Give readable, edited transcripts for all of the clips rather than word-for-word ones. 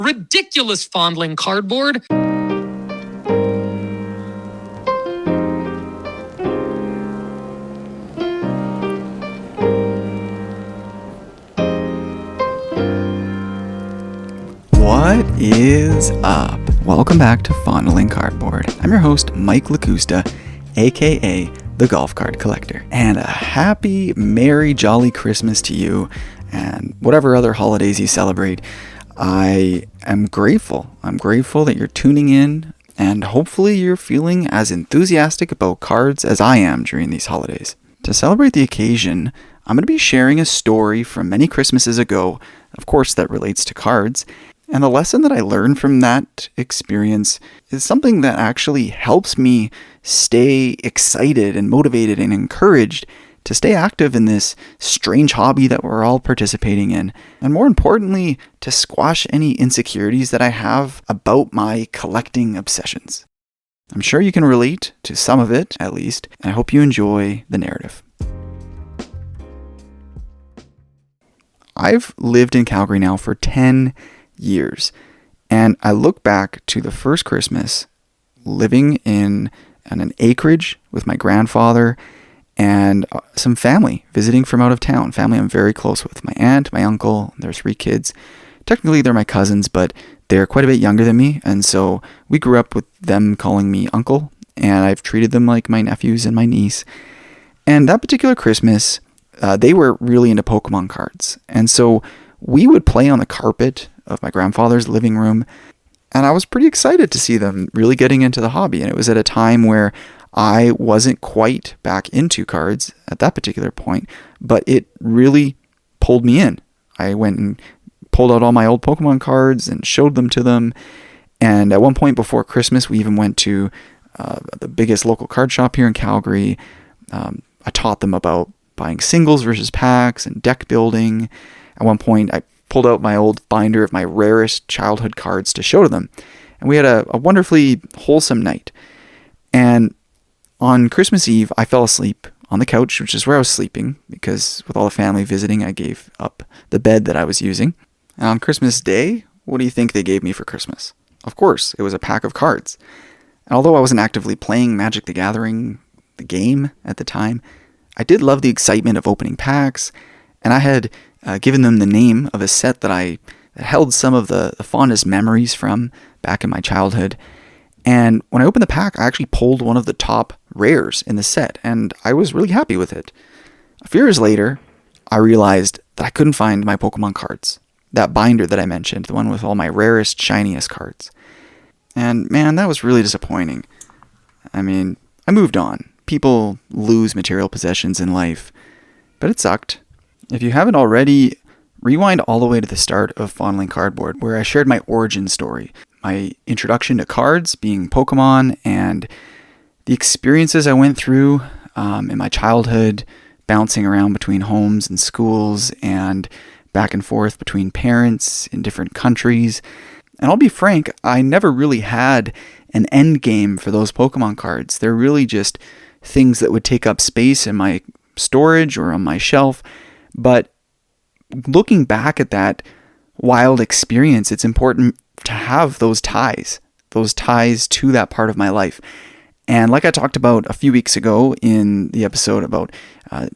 ridiculous fondling cardboard. What is up? Welcome back to Fondling Cardboard. I'm your host, Mike Lakusta, aka the Golf Card Collector. And a happy, merry, jolly Christmas to you and whatever other holidays you celebrate. I am grateful. I'm grateful that you're tuning in, and hopefully you're feeling as enthusiastic about cards as I am during these holidays. To celebrate the occasion, I'm going to be sharing a story from many Christmases ago, of course that relates to cards. And the lesson that I learned from that experience is something that actually helps me stay excited and motivated and encouraged to stay active in this strange hobby that we're all participating in. And more importantly, to squash any insecurities that I have about my collecting obsessions. I'm sure you can relate to some of it, at least, and I hope you enjoy the narrative. I've lived in Calgary now for 10 years, and I look back to the first Christmas living in an acreage with my grandfather and some family visiting from out of town. Family I'm very close with. My aunt, my uncle, their 3 kids. Technically they're my cousins, but they're quite a bit younger than me, and so we grew up with them calling me uncle, and I've treated them like my nephews and my niece. And that particular Christmas, they were really into Pokemon cards, and so we would play on the carpet of my grandfather's living room, and I was pretty excited to see them really getting into the hobby. And it was at a time where I wasn't quite back into cards at that particular point, but it really pulled me in. I went and pulled out all my old Pokemon cards and showed them to them. And at one point before Christmas, we even went to the biggest local card shop here in Calgary. I taught them about buying singles versus packs and deck building. At one point, I pulled out my old binder of my rarest childhood cards to show to them. And we had a wonderfully wholesome night. And on Christmas Eve, I fell asleep on the couch, which is where I was sleeping, because with all the family visiting, I gave up the bed that I was using. And on Christmas Day, what do you think they gave me for Christmas? Of course, it was a pack of cards. And although I wasn't actively playing Magic the Gathering, the game at the time, I did love the excitement of opening packs, and I had given them the name of a set that held some of the fondest memories from back in my childhood. And when I opened the pack, I actually pulled one of the top rares in the set, and I was really happy with it. A few years later, I realized that I couldn't find my Pokemon cards. That binder that I mentioned, the one with all my rarest, shiniest cards. And man, that was really disappointing. I mean, I moved on. People lose material possessions in life, but it sucked. If you haven't already, rewind all the way to the start of Fondling Cardboard, where I shared my origin story, my introduction to cards being Pokemon, and the experiences I went through in my childhood, bouncing around between homes and schools and back and forth between parents in different countries. And I'll be frank, I never really had an end game for those Pokemon cards. They're really just things that would take up space in my storage or on my shelf. But looking back at that wild experience, it's important to have those ties to that part of my life. And like I talked about a few weeks ago in the episode about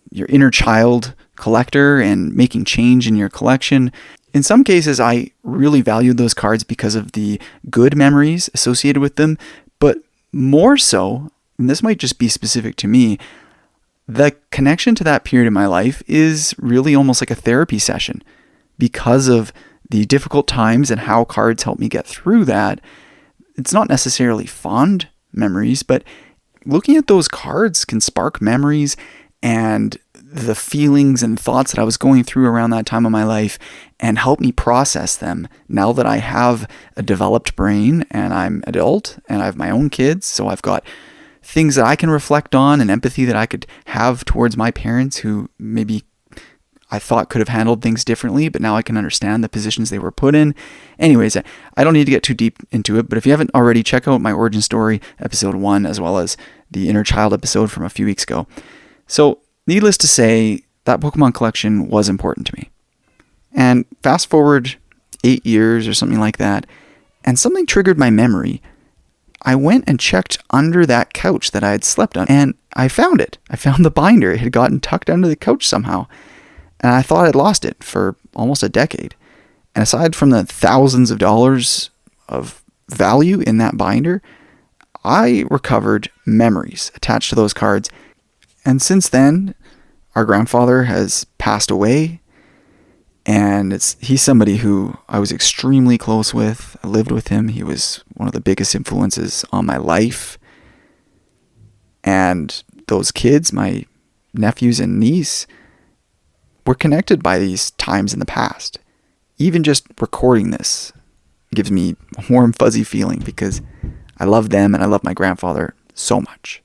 your inner child collector and making change in your collection, in some cases I really valued those cards because of the good memories associated with them, but more so, and this might just be specific to me, the connection to that period in my life is really almost like a therapy session because of the difficult times and how cards help me get through that. It's not necessarily fond memories, but looking at those cards can spark memories and the feelings and thoughts that I was going through around that time of my life and help me process them now that I have a developed brain and I'm adult and I have my own kids. So I've got things that I can reflect on and empathy that I could have towards my parents who maybe I thought could have handled things differently, but now I can understand the positions they were put in. Anyways, I don't need to get too deep into it, but if you haven't already, check out my origin story, episode 1, as well as the inner child episode from a few weeks ago. So needless to say, that Pokemon collection was important to me. And fast forward 8 years or something like that, and something triggered my memory. I went and checked under that couch that I had slept on, and I found it. I found the binder. It had gotten tucked under the couch somehow, and I thought I'd lost it for almost a decade. And aside from the thousands of dollars of value in that binder, I recovered memories attached to those cards. And since then, our grandfather has passed away, and he's somebody who I was extremely close with. I lived with him. He was one of the biggest influences on my life. And those kids, my nephews and niece, were connected by these times in the past. Even just recording this gives me a warm, fuzzy feeling because I love them and I love my grandfather so much.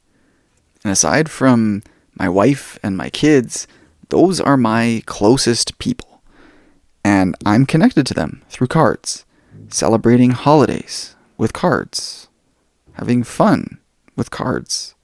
And aside from my wife and my kids, those are my closest people. And I'm connected to them through cards, celebrating holidays with cards, having fun with cards.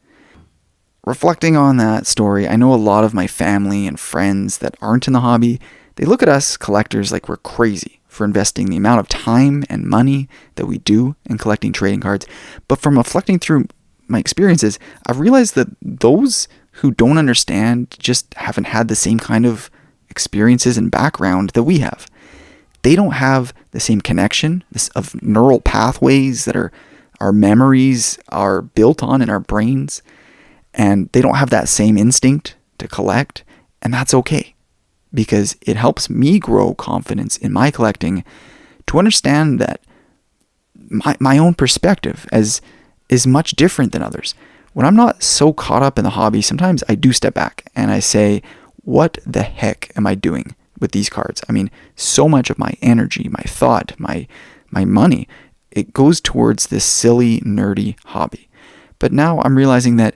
Reflecting on that story, I know a lot of my family and friends that aren't in the hobby, they look at us collectors like we're crazy for investing the amount of time and money that we do in collecting trading cards. But from reflecting through my experiences, I've realized that those who don't understand just haven't had the same kind of experiences and background that we have. They don't have the same connection of neural pathways that our memories are built on in our brains, and they don't have that same instinct to collect, and that's okay, because it helps me grow confidence in my collecting to understand that my own perspective is much different than others. When I'm not so caught up in the hobby, sometimes I do step back and I say, what the heck am I doing with these cards? I mean, so much of my energy, my thought, my money, it goes towards this silly, nerdy hobby. But now I'm realizing that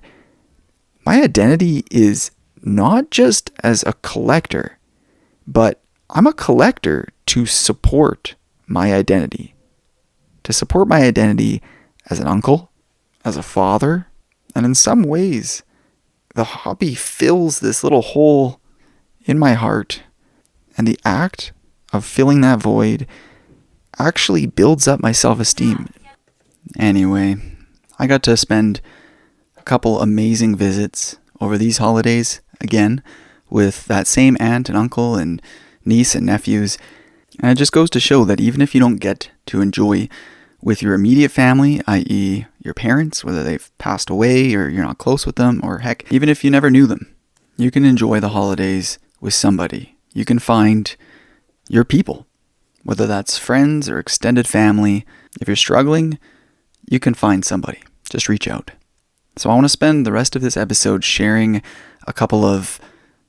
my identity is not just as a collector, but I'm a collector to support my identity. To support my identity as an uncle, as a father, and in some ways, the hobby fills this little hole in my heart, and the act of filling that void actually builds up my self-esteem. Anyway, I got to spend a couple amazing visits over these holidays, again, with that same aunt and uncle and niece and nephews. And it just goes to show that even if you don't get to enjoy with your immediate family, i.e. your parents, whether they've passed away or you're not close with them, or heck, even if you never knew them, you can enjoy the holidays with somebody. You can find your people, whether that's friends or extended family. If you're struggling, you can find somebody. Just reach out. So I want to spend the rest of this episode sharing a couple of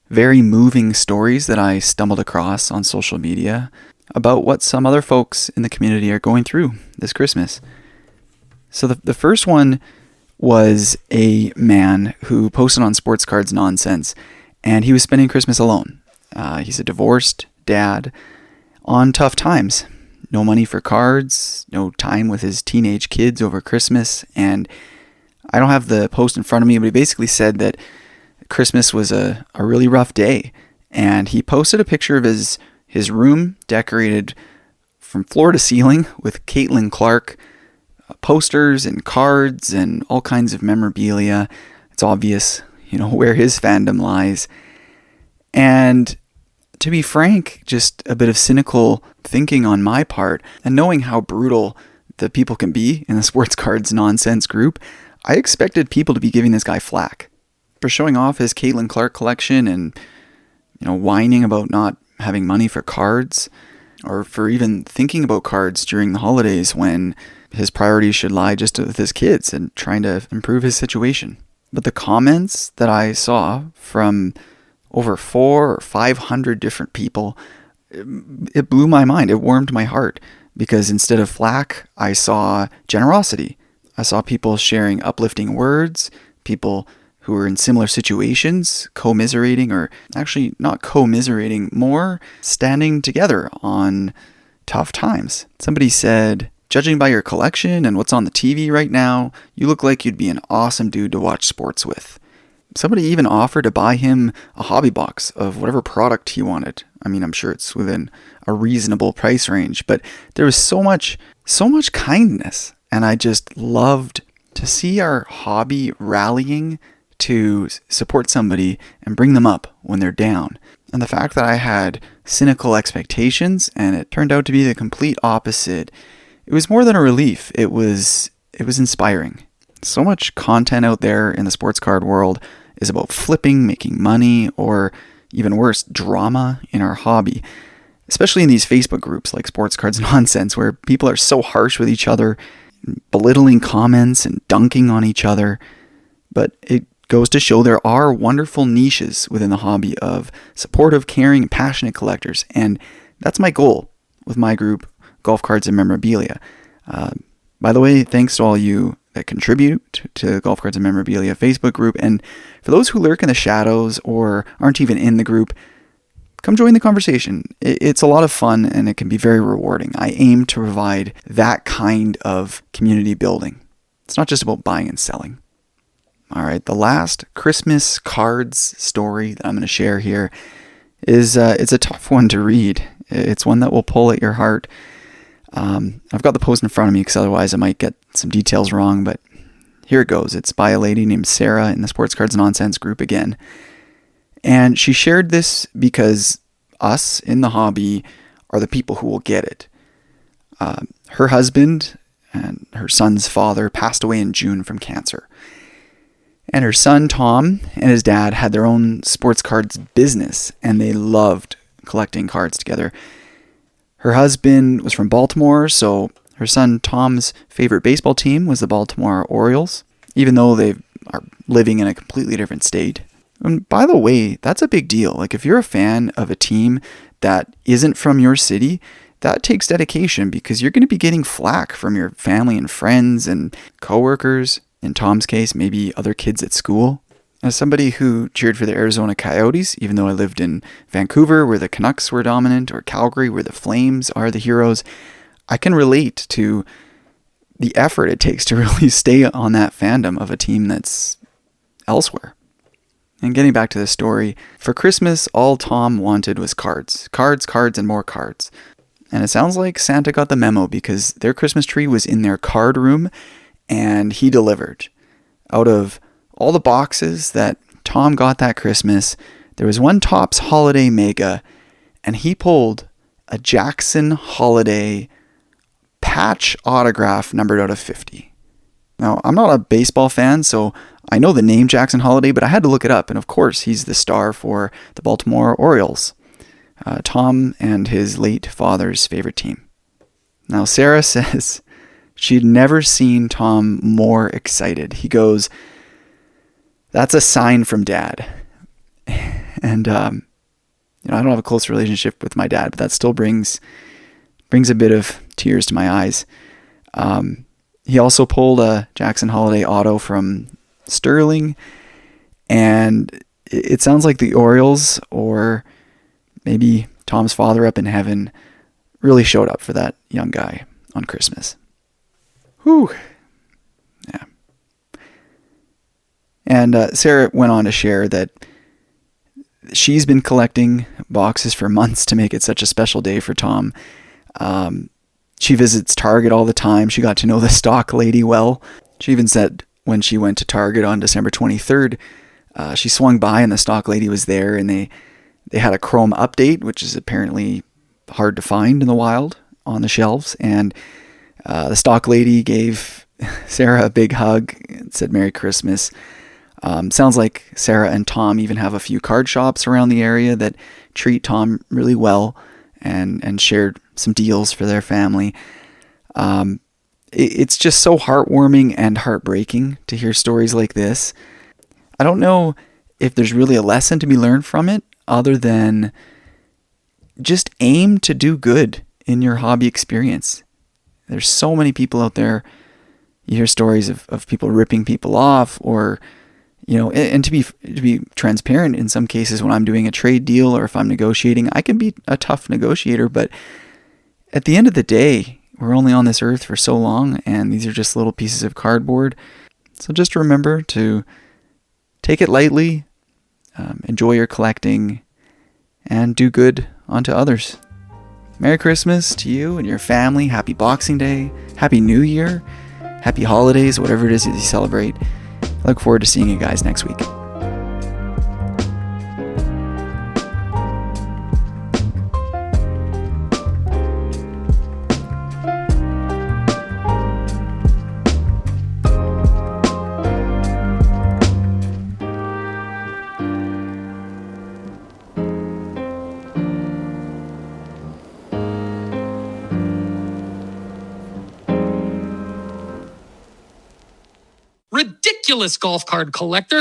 very moving stories that I stumbled across on social media about what some other folks in the community are going through this Christmas. So the first one was a man who posted on Sports Cards Nonsense, and he was spending Christmas alone. He's a divorced dad on tough times. No money for cards, no time with his teenage kids over Christmas, and I don't have the post in front of me, but he basically said that Christmas was a really rough day, and he posted a picture of his room decorated from floor to ceiling with Caitlin Clark posters and cards and all kinds of memorabilia. It's obvious, where his fandom lies. And to be frank, just a bit of cynical thinking on my part, and knowing how brutal the people can be in the Sports Cards Nonsense group, I expected people to be giving this guy flack for showing off his Caitlin Clark collection and, whining about not having money for cards, or for even thinking about cards during the holidays when his priorities should lie just with his kids and trying to improve his situation. But the comments that I saw from over 400 or 500 different people, it blew my mind. It warmed my heart, because instead of flack, I saw generosity. I saw people sharing uplifting words, people who were in similar situations, commiserating, or actually not commiserating, more standing together on tough times. Somebody said, judging by your collection and what's on the TV right now, you look like you'd be an awesome dude to watch sports with. Somebody even offered to buy him a hobby box of whatever product he wanted. I mean, I'm sure it's within a reasonable price range, but there was so much kindness. And I just loved to see our hobby rallying to support somebody and bring them up when they're down. And the fact that I had cynical expectations and it turned out to be the complete opposite, it was more than a relief. It was inspiring. So much content out there in the sports card world is about flipping, making money, or even worse, drama in our hobby. Especially in these Facebook groups like Sports Cards Nonsense, where people are so harsh with each other, belittling comments and dunking on each other. But it goes to show there are wonderful niches within the hobby of supportive, caring, and passionate collectors. And that's my goal with my group, Golf Cards and Memorabilia. By the way, thanks to all you that contribute to the Golf Cards and Memorabilia Facebook group. And for those who lurk in the shadows or aren't even in the group, come join the conversation. It's a lot of fun and it can be very rewarding. I aim to provide that kind of community building. It's not just about buying and selling. All right, the last Christmas cards story that I'm going to share here is it's a tough one to read. It's one that will pull at your heart. I've got the post in front of me because otherwise I might get some details wrong, but here it goes. It's by a lady named Sarah in the Sports Cards Nonsense group again. And she shared this because us in the hobby are the people who will get it. Her husband and her son's father passed away in June from cancer. And her son, Tom, and his dad had their own sports cards business, and they loved collecting cards together. Her husband was from Baltimore, so her son Tom's favorite baseball team was the Baltimore Orioles, even though they are living in a completely different state. And by the way, that's a big deal. Like if you're a fan of a team that isn't from your city, that takes dedication because you're going to be getting flack from your family and friends and coworkers. In Tom's case, maybe other kids at school. As somebody who cheered for the Arizona Coyotes, even though I lived in Vancouver where the Canucks were dominant, or Calgary where the Flames are the heroes, I can relate to the effort it takes to really stay on that fandom of a team that's elsewhere. And getting back to the story, for Christmas, all Tom wanted was cards. Cards, cards, and more cards. And it sounds like Santa got the memo because their Christmas tree was in their card room, and he delivered. Out of all the boxes that Tom got that Christmas, there was one Topps Holiday Mega, and he pulled a Jackson Holiday patch autograph numbered out of 50. Now, I'm not a baseball fan, so I know the name Jackson Holiday, but I had to look it up, and of course, he's the star for the Baltimore Orioles, Tom and his late father's favorite team. Now, Sarah says she'd never seen Tom more excited. He goes, "That's a sign from Dad." And, I don't have a close relationship with my dad, but that still brings a bit of tears to my eyes. He also pulled a Jackson Holiday auto from Sterling, and it sounds like the Orioles, or maybe Tom's father up in heaven, really showed up for that young guy on Christmas. Whew. Yeah. And Sarah went on to share that she's been collecting boxes for months to make it such a special day for Tom. She visits Target all the time. She got to know the stock lady well. She even said when she went to Target on December 23rd, she swung by and the stock lady was there, and they had a chrome update, which is apparently hard to find in the wild on the shelves. And the stock lady gave Sarah a big hug and said Merry Christmas. Sounds like Sarah and Tom even have a few card shops around the area that treat Tom really well and shared some deals for their family. It's just so heartwarming and heartbreaking to hear stories like this. I don't know if there's really a lesson to be learned from it other than just aim to do good in your hobby experience. There's so many people out there. You hear stories of people ripping people off, or and to be transparent, in some cases when I'm doing a trade deal or if I'm negotiating, I can be a tough negotiator, but at the end of the day, we're only on this earth for so long, and these are just little pieces of cardboard. So just remember to take it lightly, enjoy your collecting, and do good unto others. Merry Christmas to you and your family. Happy Boxing Day. Happy New Year. Happy holidays, whatever it is that you celebrate. I look forward to seeing you guys next week. Ridiculous golf card collector.